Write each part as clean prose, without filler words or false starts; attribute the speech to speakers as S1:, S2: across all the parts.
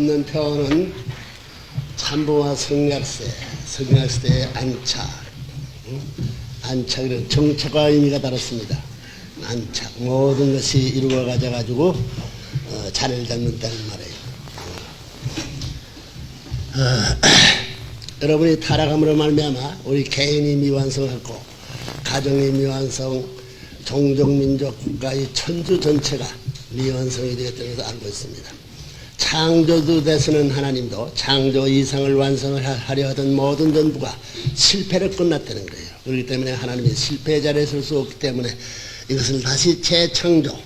S1: 있는 표현은 참부와 성약시대의 안착, 안착이란 정착과 의미가 다릅니다. 안착, 모든 것이 이루어 가져가지고 자리를 잡는다는 말이에요. 여러분이 타락함으로 말미암아 우리 개인이 미완성하고 가정의 미완성, 종족민족 국가의 천주 전체가 미완성이 되었다는 것을 알고 있습니다. 창조주 되시는 하나님도 창조 이상을 완성을 하려 하던 모든 전부가 실패로 끝났다는 거예요. 그렇기 때문에 하나님이 실패의 자리에 설 수 없기 때문에 이것을 다시 재창조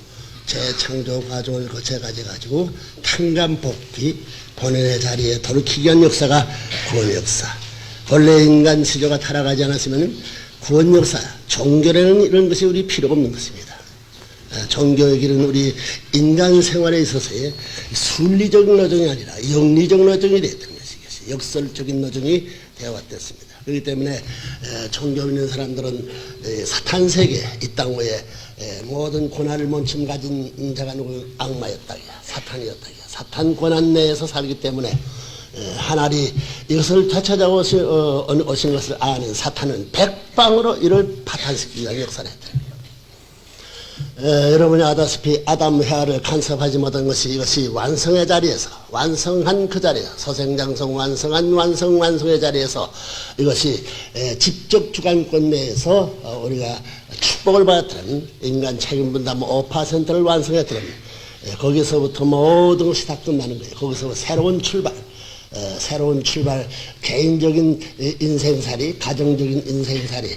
S1: 과정을 거쳐 가지고 탄감복귀 본연의 자리에 돌이키기 위한 역사가 구원 역사. 본래 인간 시조가 타락하지 않았으면 구원 역사, 종교라는 이런 것이 우리 필요가 없는 것입니다. 종교의 길은 우리 인간 생활에 있어서의 순리적인 노정이 아니라 영리적 노정이 되었던 것이겠어요. 역설적인 노정이 되어왔습니다. 그렇기 때문에 종교 믿는 사람들은 사탄 세계, 이 땅 위에 모든 고난을 몸쯤 가진 자가 누구 악마였다기야, 사탄이었다기야. 사탄 권한 내에서 살기 때문에 하나님 이것을 되찾아오신 것을 아는 사탄은 백방으로 이를 파탄시키기 위한 역사를 했다. 여러분이 아다시피 아담 해아를 간섭하지 못한 것이 이것이 완성의 자리에서 완성한 그 자리에서 서생장성 완성의 자리에서 이것이 직접 주관권 내에서 우리가 축복을 받았던 인간 책임분담 5%를 완성했던 거기서부터 모든 것이 다 끝나는 거예요. 거기서 새로운 출발, 개인적인 인생살이, 가정적인 인생살이,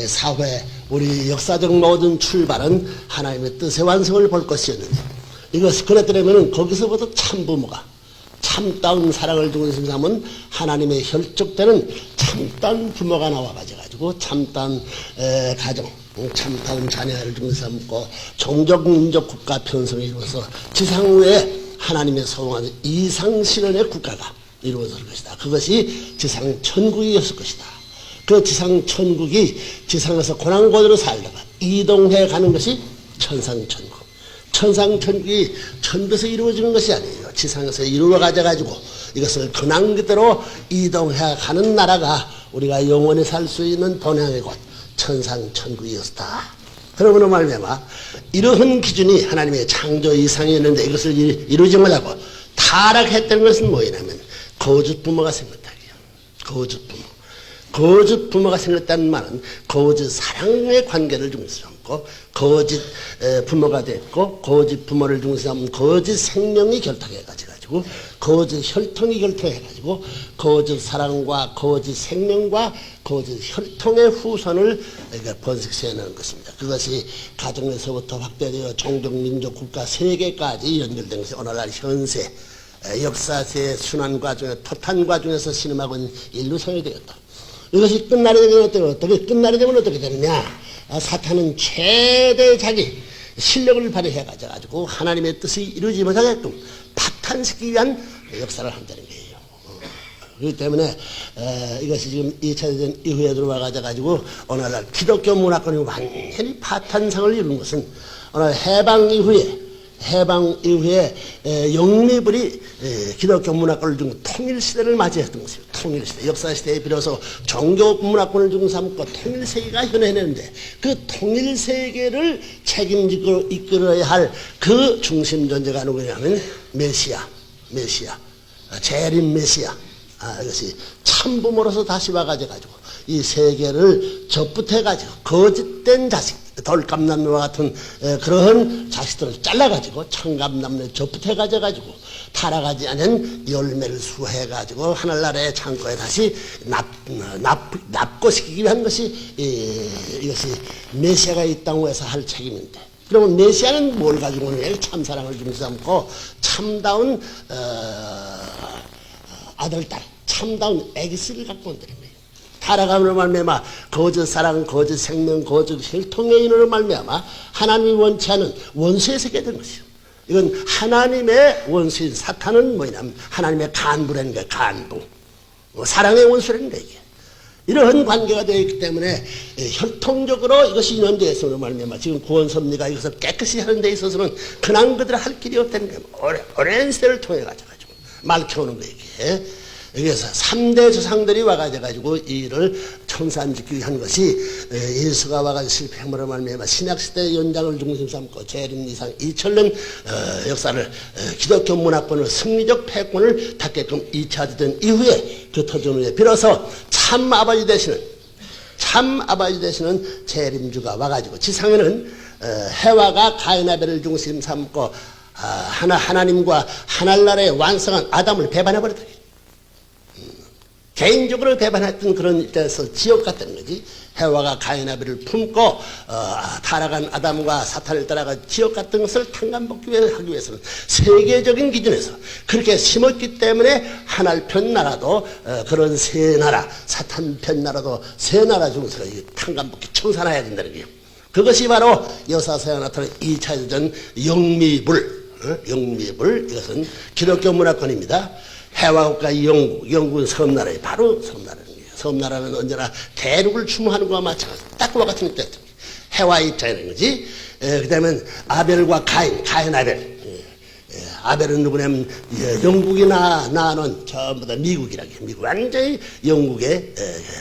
S1: 사회, 우리 역사적 모든 출발은 하나님의 뜻의 완성을 볼 것이었는데, 이것이 그랬더라면 거기서부터 참부모가, 참다운 사랑을 두고 있는 사람은 하나님의 혈족되는 참다운 부모가 나와가지고, 참다운 가정, 참다운 자녀를 두고 삼고, 종족, 민족, 국가 편성을 이루어서 지상 위에 하나님의 소원하는 이상실현의 국가가 이루어질 것이다. 그것이 지상천국이었을 것이다. 그 지상천국이 지상에서 고난고대로 살다가 이동해 가는 것이 천상천국. 천상천국이 천국에서 이루어지는 것이 아니에요. 지상에서 이루어 가져가지고 이것을 근황 그대로 이동해 가는 나라가 우리가 영원히 살 수 있는 본향의 곳 천상천국이었다. 그러므로 말미암아 이러한 기준이 하나님의 창조 이상이었는데 이것을 이루지 못하고 타락했다는 것은 뭐냐면 거짓 부모가 생겼다고요. 거짓 부모가 생겼다는 말은 거짓 사랑의 관계를 중시하고 거짓 부모가 됐고 거짓 부모를 중시하면 거짓 생명이 결탁해가지고 거짓 혈통이 결탁해가지고 거짓 사랑과 거짓 생명과 거짓 혈통의 후손을 번식시켜내는 것입니다. 그것이 가정에서부터 확대되어 종족, 민족, 국가, 세계까지 연결된 것이 오늘날 현세 역사의 순환 과정에 토탄 과정에서 신음하고 있는 인류성이 되었다. 이것이 끝나게 되면 어떻게 되느냐? 사탄은 최대 자기 실력을 발휘해가지고 하나님의 뜻이 이루어지지 못하게끔 파탄시키기 위한 역사를 한다는 거예요. 그렇기 때문에 이것이 지금 2차 대전 이후에 들어와가지고 오늘날 기독교 문화권이 완전히 파탄상을 이룬 것은 오늘 해방 이후에 영미불이 기독교 문화권을 중 통일시대를 맞이했던 것입니다. 통일시대, 역사시대에 비로소 종교 문화권을 중 삼고 통일세계가 현해내는데 그 통일세계를 책임지고 이끌어야 할 그 중심 존재가 누구냐면 메시아, 재림 메시아. 이것이 참부모로서 다시 와가지고 이 세계를 접붙해가지고 거짓된 자식, 돌감남매와 같은 그러한 자식들을 잘라가지고 청감남매 접붙해가지고 타락하지 않은 열매를 수해가지고 하늘나라의 창고에 다시 납고시키기 위한 것이 이것이 메시아가 이 땅에서 할 책임인데, 그러면 메시아는 뭘 가지고 오느냐? 참사랑을 중시삼고 참다운 아들딸, 참다운 애기스를 갖고 온다는 거예요. 타락함으로 말미암아 거짓 사랑, 거짓 생명, 거짓 혈통의 인으로 말미암아 하나님이 원치 않은 원수의 세계가 된 것이요. 이건 하나님의 원수인 사탄은 뭐냐면 하나님의 간부라는 거예요. 간부. 사랑의 원수라는 거예요. 이러한 관계가 되어 있기 때문에 혈통적으로 이것이 인연되어 있음으로 말미암아 지금 구원섭리가 이것을 깨끗이 하는 데 있어서는 그냥 그대로 할 길이 없다는 거예요. 오랜 세월을 통해 가지고 말 키우는 거 이게. 여기서 3대 조상들이 와가지고 이 일을 청산짓기 위한 것이 예수가 와가지고 실패함으로 말미암아 신약시대 연장을 중심 삼고 재림 이상 2000년 역사를 기독교 문화권을 승리적 패권을 닫게끔 2차 대전 이후에 그 터전 후에 비로소 참 아버지 되시는 재림주가 와가지고 지상에는 해와가 가인 아벨을 중심 삼고 하나님과 하늘나라의 완성한 아담을 배반해버렸다. 개인적으로 배반했던 그런 입장에서 지옥 같다는 거지. 해와가 가인 아벨을 품고 타락한 아담과 사탄을 따라가 지옥 같은 것을 탕감받기 하기 위해서는 세계적인 기준에서 그렇게 심었기 때문에 하늘 편 나라도 그런 세 나라, 사탄 편 나라도 세 나라 중에서 탕감받기 청산해야 된다는 거예요. 그것이 바로 여사서에 나타난 2차 대전 영미불, 이것은 기독교 문화권입니다. 해와국가 영국은 섬나라예요. 바로 섬나라는 거예요. 섬나라는 언제나 대륙을 추모하는 것과 마찬가지로 딱 그와 같은 입장이죠. 해와의 입장이라는 거지. 그 다음에 아벨과 가인 아벨. 아벨은 누구냐면 영국이나 나는 전부 다 미국이라고 해요. 미국 완전히 영국의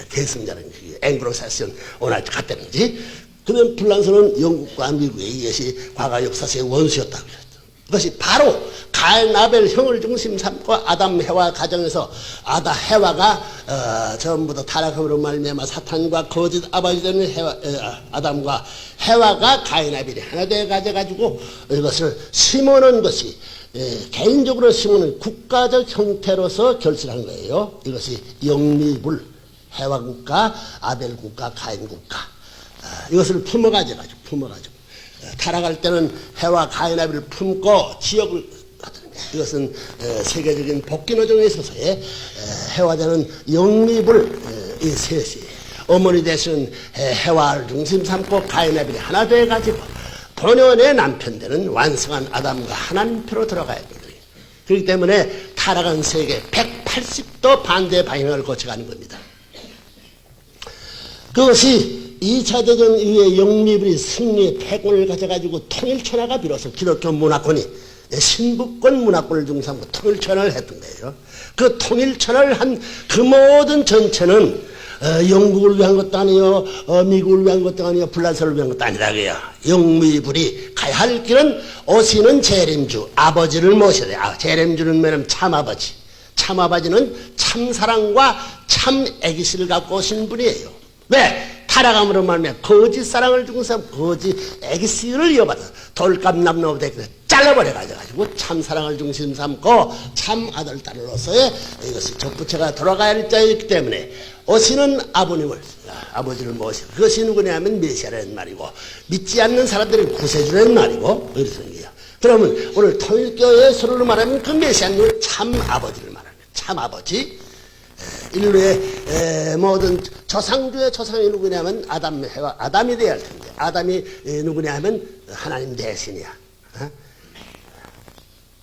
S1: 계승자라는 거예요. 앵글로사시언 오날 같다는 거지. 그다음 불란서는 영국과 미국의 이것이 과거 역사상의 원수였다고 그랬죠. 그것이 바로 가인 아벨 형을 중심 삼고 아담 해와 가정에서 해와가 전부 다 타락함으로 말미암아 사탄과 거짓 아버지 되는 아담과 해와가 가인 아벨이 하나 되어 가져가지고 이것을 심어놓은 것이 개인적으로 심어놓은 국가적 형태로서 결실한 거예요. 이것이 영미불, 해와 국가, 아벨 국가, 가인 국가. 이것을 품어가지고 타락할 때는 해와 가인 아벨을 품고 지역을 이것은 세계적인 복귀노정에 있어서의 해와자는 영미불 이 셋이 어머니 대신 해와를 중심 삼고 가인 아벨이 하나 되어가지고 본연의 남편 되는 완성한 아담과 하나님표로 들어가야 됩니다. 그렇기 때문에 타락한 세계 180도 반대 방향을 거쳐가는 겁니다. 그것이 2차 대전 이후에 영미불이 승리의 패권을 가져가지고 통일천하가 비로소 기독교 문화권이 신부권 문화권을 중심으로 통일천하를 했던 거예요. 그 통일천하를 한 그 모든 전체는 영국을 위한 것도 아니요, 미국을 위한 것도 아니요, 불란서를 위한 것도 아니라고요. 영미불이 가야 할 길은 오시는 재림주 아버지를 모셔야 돼요. 재림주는 뭐냐면 참아버지. 참아버지는 참사랑과 참 애기씨를 갖고 오신 분이에요. 왜? 타락함으로 말미암아 거짓 사랑을 주고 거짓 애기씨를 이어받아 돌감 남로부터 잘라버려가지고 참 사랑을 중심 삼고 참 아들 딸로서의 이것이 족부처가 돌아가야 할 자이기 때문에 오시는 아버지를 모시고 그것이 누구냐면 메시아라는 말이고 믿지 않는 사람들이 구세주라는 말이고 이렇게 거예요. 그러면 오늘 통일교의 서로로 말하면 그 메시아는 참 아버지를 말합니다. 참 아버지. 인류의 모든 조상주의 조상이 누구냐면 아담이 되어야 할 텐데 아담이 누구냐면 하나님 대신이야.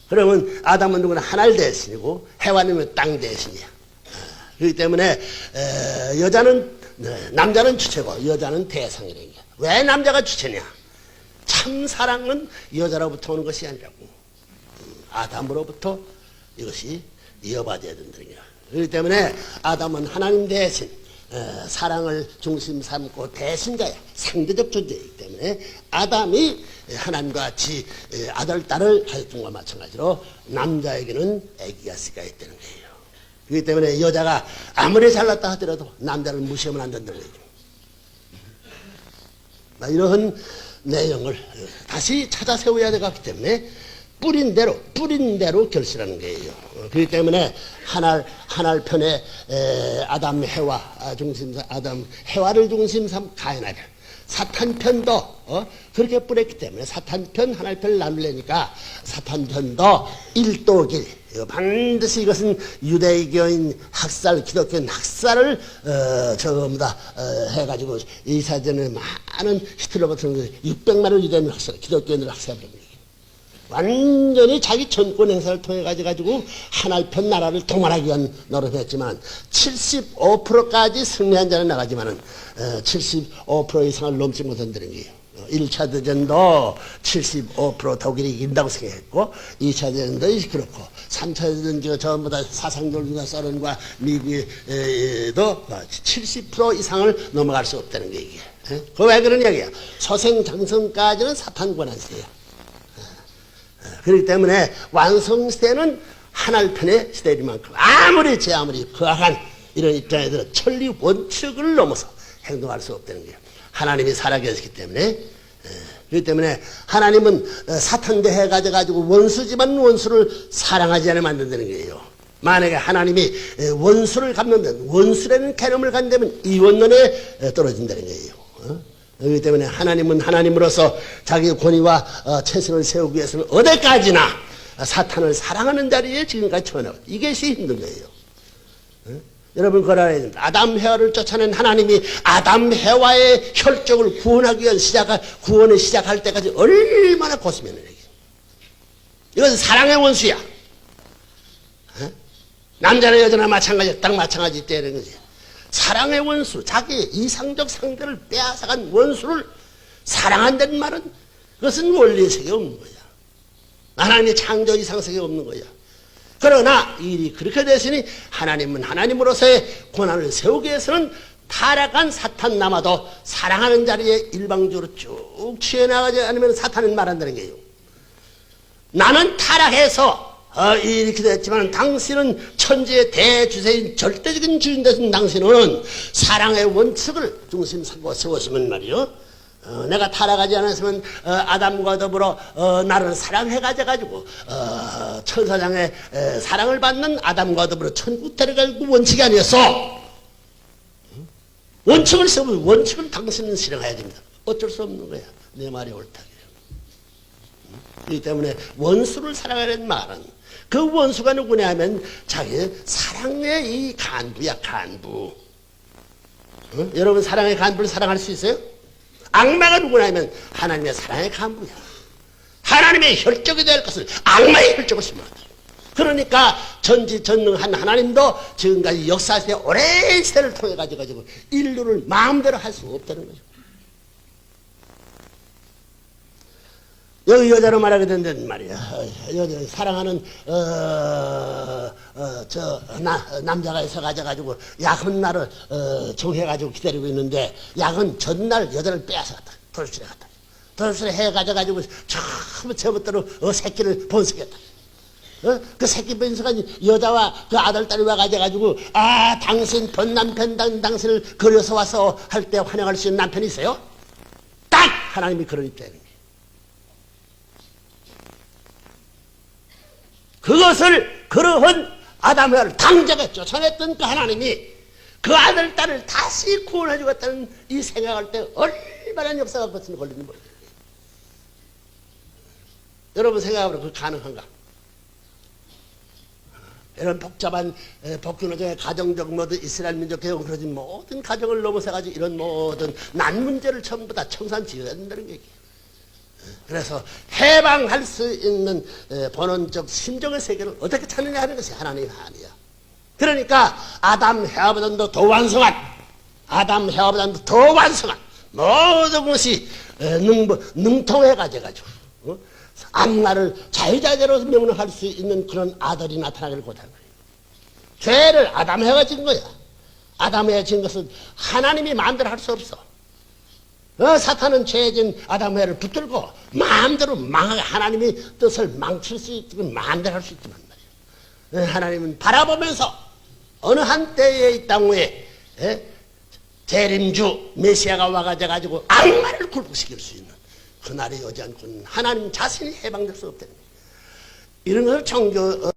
S1: 그러면 아담은 누구나 하늘 대신이고 해와는 땅 대신이야. 그렇기 때문에 남자는 주체고 여자는 대상이라는 거야. 왜 남자가 주체냐? 참 사랑은 여자로부터 오는 것이 아니라고. 아담으로부터 이것이 이어받아야 된다는 거야. 그렇기 때문에 아담은 하나님 대신 사랑을 중심 삼고 대신자야. 상대적 존재이기 때문에 아담이 하나님과 같이 아들, 딸을 가졌던 것과 마찬가지로 남자에게는 아기가 있다는 거예요. 그렇기 때문에 여자가 아무리 잘났다 하더라도 남자를 무시하면 안 된다는 거예요. 이런 내용을 다시 찾아 세워야 되기 때문에 뿌린 대로 결실하는 거예요. 그렇기 때문에 하늘 편에 아담 해와 중심 아담 해와를 중심 삼 가인 아벨 사탄 편도 그렇게 뿌렸기 때문에 사탄 편 하늘 편을 나누려니까 사탄 편도 일도길 반드시 이것은 유대교인 학살 기독교인 학살을 전부 다 해가지고 이 사전에 많은 히틀러 같은 600만을 유대인 학살 기독교인을 학살해버립니다. 완전히 자기 전권 행사를 통해 가지고 하늘편 나라를 통할하기 위한 노력을 했지만 75%까지 승리한 자는 나가지만은 75% 이상을 넘지 못한다는 거예요. 1차 대전도 75% 독일이 이긴다고 생각했고 2차 대전도 그렇고 3차 대전 전부 다 사상적으로 소련과 미국도 70% 이상을 넘어갈 수 없다는 게 이게. 그 왜 그런 얘기야? 소생장성까지는 사탄 권한시대야. 그렇기 때문에 완성시대는 하늘편의 시대이만큼 아무리 거악한 이런 입장에 들어 천리 원칙을 넘어서 행동할 수 없다는 거예요. 하나님이 살아계시기 때문에. 그렇기 때문에 하나님은 사탄 대해 가지고 원수지만 원수를 사랑하지 않으면 안 된다는 거예요. 만약에 하나님이 원수를 갚는다면, 원수라는 개념을 갖는다면 이원론에 떨어진다는 거예요. 그렇기 때문에 하나님은 하나님으로서 자기 권위와 최선을 세우기 위해서는 어디까지나 사탄을 사랑하는 자리에 지금까지 처해나가고 이것이 힘든 거예요. 여러분 그걸 알아야 됩니다. 아담 해와를 쫓아낸 하나님이 아담 해와의 혈족을 구원하기 위한 구원을 시작할 때까지 얼마나 고심했느냐. 이것은 사랑의 원수야. 남자나 여자나 마찬가지야. 딱 마찬가지 있다는 거지. 사랑의 원수, 자기의 이상적 상대를 빼앗아간 원수를 사랑한다는 말은 그것은 원리의 세계에 없는 거야. 하나님의 창조 이상 세계에 없는 거야. 그러나 일이 그렇게 됐으니 하나님은 하나님으로서의 권한을 세우기 위해서는 타락한 사탄 남아도 사랑하는 자리에 일방적으로 쭉 취해나가지 않으면 사탄은 말한다는 거예요. 나는 타락해서 이렇게 됐지만 당신은 천지의 대주세인 절대적인 주인 되신 당신은 사랑의 원칙을 중심 삼고 세웠으면 말이요. 내가 타락하지 않았으면 아담과 더불어 나를 사랑해가지고 천사장의 사랑을 받는 아담과 더불어 천국 데려갈 원칙이 아니었어. 원칙을 세우면 원칙을 당신은 실행해야 됩니다. 어쩔 수 없는 거야. 내 말이 옳다. 그렇기 때문에 원수를 사랑하는 말은 그 원수가 누구냐 하면 자기 사랑의 이 간부야, 간부. 여러분 사랑의 간부를 사랑할 수 있어요? 악마가 누구냐 하면 하나님의 사랑의 간부야. 하나님의 혈족이 될 것을 악마의 혈족을 심어놨다. 그러니까 전지전능한 하나님도 지금까지 역사시대 오랜 시대를 통해 가지고 인류를 마음대로 할 수 없다는 거죠. 여기 여자로 말하게 된다는 말이야. 여자 사랑하는 남자가 있어 가지고 야근 날을 정해가지고 기다리고 있는데 야근 전날 여자를 빼앗아갔다. 돌출해 갔다. 돌출해 해 가지고 처음 제멋대로 새끼를 번식했다. 그 새끼 번식가 여자와 그 아들 딸이 와가지고 당신 본 남편 당신을 그려서 와서 할 때 환영할 수 있는 남편이 있어요? 딱 하나님이 그런 입장이에요. 그것을 그러한 아담을 당장에 쫓아냈던 그 하나님이 그 아들 딸을 다시 구원해 주겠다는 이 생각할 때 얼마나 역사가 거친 걸리는 거예요. 여러분 생각해보면 그 가능한가? 이런 복잡한 복귀노정의 가정적 모든 이스라엘 민족 개혁 그러지 모든 가정을 넘어서가지고 이런 모든 난 문제를 전부 다 청산 지어야 된다는 얘기예요. 그래서 해방할 수 있는 본원적 심정의 세계를 어떻게 찾느냐 하는 것이 하나님의 한이야. 그러니까 아담 해와보다도 더 완성한 모든 것이 능통해 가지고 악마를 자유자재로 명령할 수 있는 그런 아들이 나타나기를 고대한 거예요. 죄를 아담 해가 진 거야. 아담 해가 진 것은 하나님이 마음대로 할 수 없어. 사탄은 죄진 아담 해를 붙들고 마음대로 하나님이 뜻을 망칠 수 있지만 마음대로 할 수 있지만 말이야. 하나님은 바라보면서 어느 한때에 이 땅 위에 재림주 메시아가 와가지고 악마를 굴복시킬 수 있는 그날이 오지 않고는 하나님 자신이 해방될 수 없다는 거예요. 이런 것을 청교